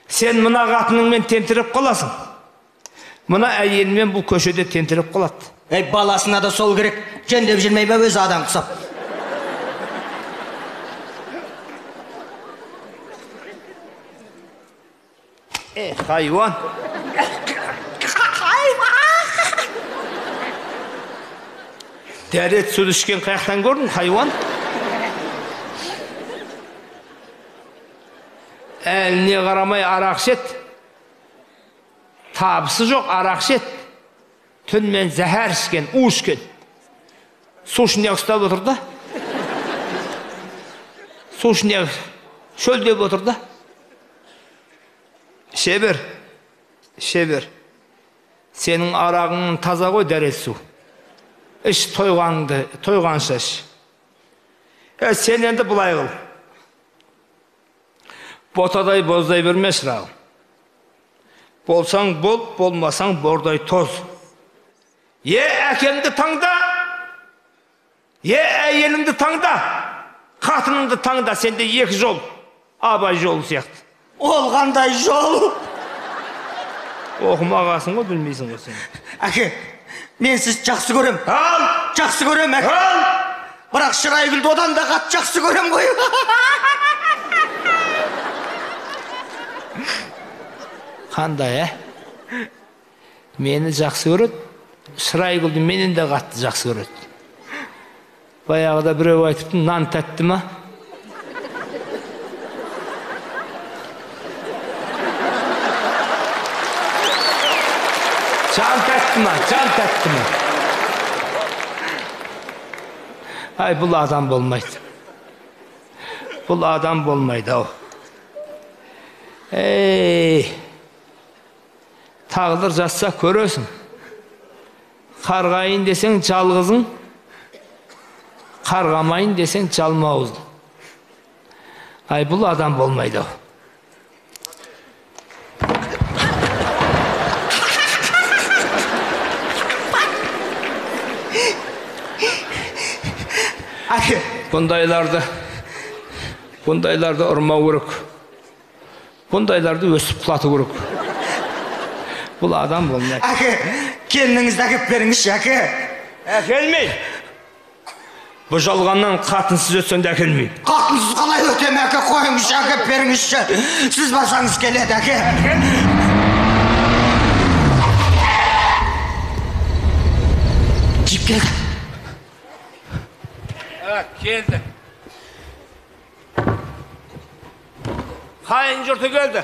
Сен мына қатыныңмен тентіреп қаласың. Мына әйелмен бұл көшеде тентіреп қалады. Баласына да сол керек. Жөндеп жүрмей бе өзі адам құсап. Хайуан. Дәрет суды ішкен қаяқтан көрдің, хайуан? Әліне қарамай арақ ішет. Табысы жоқ, арақ ішет. Түнмен зәһәр ішкен, у ішкен. Су ішіне ұстап отыр да. Су ішіне шөлдеп отыр да. Іше бер. Сенің арағың таза ғой, дәрет су. Іш тойғанша іш. Сен енді бұлай қыл. Ботадай боздай берме шырағым. Болсаң бол, болмасаң бордай тоз. Әкеңді таңда, әйеліңді таңда, қатыныңды таңда. Сенде екі жол, абай жолы сияқты. Ол қандай жол? Оқымағасың ғой, білмейсің ғой сен. Әке, мен сіз жақсы көрем. Жақсы көрем, әке. Бірақ Шырайгүлді одан да қат жақсы көрем ғой. Қандай, Мені жақсы көреді, Шырайгүлді менен де қатты жақсы көреді. Баяғыда біреу айтыпты, нан тәтті ма? Жан тәтті ма? Ай, бұл адам болмайды. Бұл адам болмайды, ау. Тағдыр жазса көресің. Қарғайын десең жалғызың, қарғамайын десең жалмауызың. Ай, бұл адам болмайды, ау. Бұндайларды ұрмау керек. Бұндайларды өсіп құлату керек. Бұл адам болмайды. Әке, келініңізді әкеп беріңізші, әке. Әкелмей. Бұл жалғаннан қатынсыз өтсен де әкелмей. Қатынсыз қалай өтем, әке, қойыңызшы, әкеп беріңізші. Сіз барсаңыз келеді, әке. Жіп келді. Келді. Қайын жұрты келді.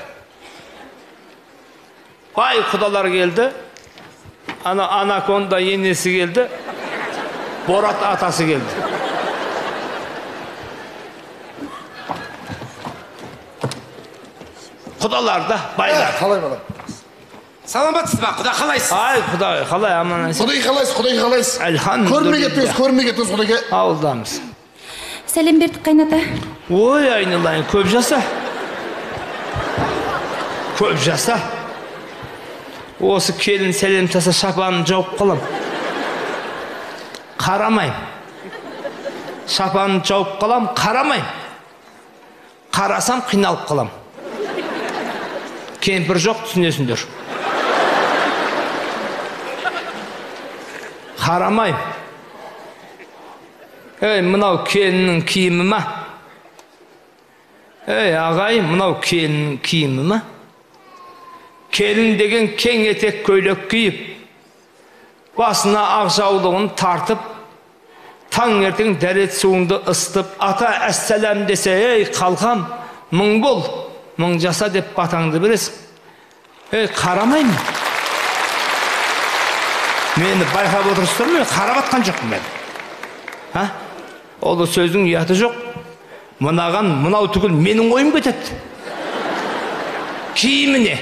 Бай құдалар келді. Анаконда енесі келді. Борат атасы келді. Құдалар да, байлар. Қалай балам? Саламатсыз ба, құда қалайсыз? Ай, құдай, қалай аман әсен? Құдай қалайсыз? Әлхамдулилля. Көрмей кеттіңіз, құдайға. Ауылдамыз. Сәлем бердік, қайната. Ой, айналайын, көп жаса. Көп жаса. Осы келін сәлем таса шапанын жауып қалам. Қарамайым. Шапанын жауып қалам, қарамайым. Қарасам қиналып қалам. Кемпір жоқ, түсінесіңдер. Қарамайым. Мынау келіннің киімі ма? Ағайым, мынау келіннің киімі ма? Келін деген кең етек көйлек киіп, басына ақ жаулығын тартып, таң ертең дәрет суыңды ыстып, ата әссәләм десе, қалқам, мың бол, мың жаса деп батаңды бересің. Қарамайым. Мені байқап отырсыздар ма? Қарап атқан жоқпын мен. Ол сөздің ұяты жоқ. Мынаған мынау түгіл менің ойым кетеді. Киіміне.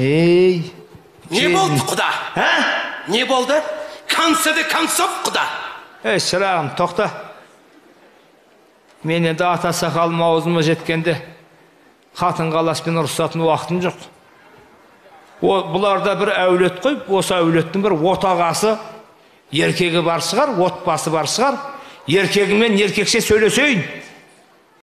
Не болды, құда? Не болды? Қансыды қансып, құда? Шырағым, тоқта. Мен енді ата сақалым аузыма жеткенде қатын қаласпен ұрысатын уақытым жоқ. Бұларда бір әулет қой, осы әулеттің бір отағасы, еркегі бар шығар, отбасы бар шығар, еркегімен еркекше сөйлесейін.